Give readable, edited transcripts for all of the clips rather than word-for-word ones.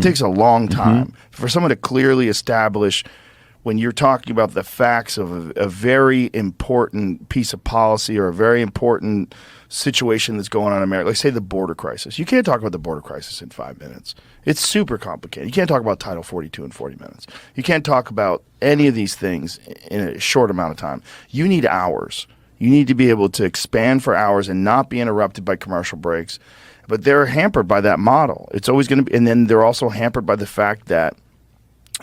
It takes a long time for someone to clearly establish when you're talking about the facts of a very important piece of policy or a very important situation that's going on in America. Like say the border crisis. You can't talk about the border crisis in 5 minutes. It's super complicated. You can't talk about Title 42 in 40 minutes. You can't talk about any of these things in a short amount of time. You need hours. You need to be able to expand for hours and not be interrupted by commercial breaks. But they're hampered by that model. It's always going to be, and then they're also hampered by the fact that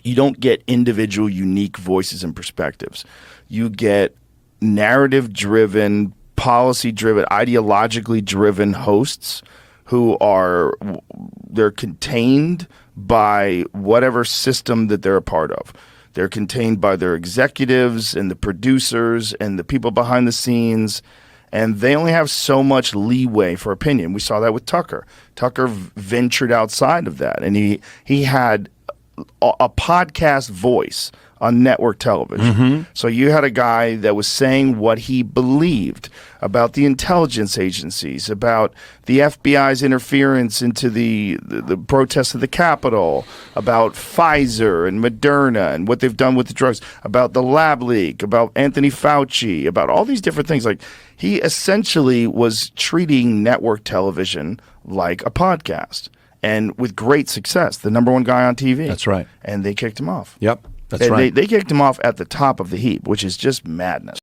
you don't get individual, unique voices and perspectives. You get narrative-driven, policy-driven, ideologically driven hosts who they're contained by whatever system that they're a part of. They're contained by their executives and the producers and the people behind the scenes, and they only have so much leeway for opinion. We saw that with Tucker. Tucker ventured outside of that, and he had a podcast voice on network television. So you had a guy that was saying what he believed about the intelligence agencies, about the FBI's interference into the protests of the Capitol, about Pfizer and Moderna and what they've done with the drugs, about the lab leak, about Anthony Fauci, about all these different things. Like he essentially was treating network television like a podcast. And with great success, the #1 guy on TV. That's right. And they kicked him off. Yep, that's right. They kicked him off at the top of the heap, which is just madness.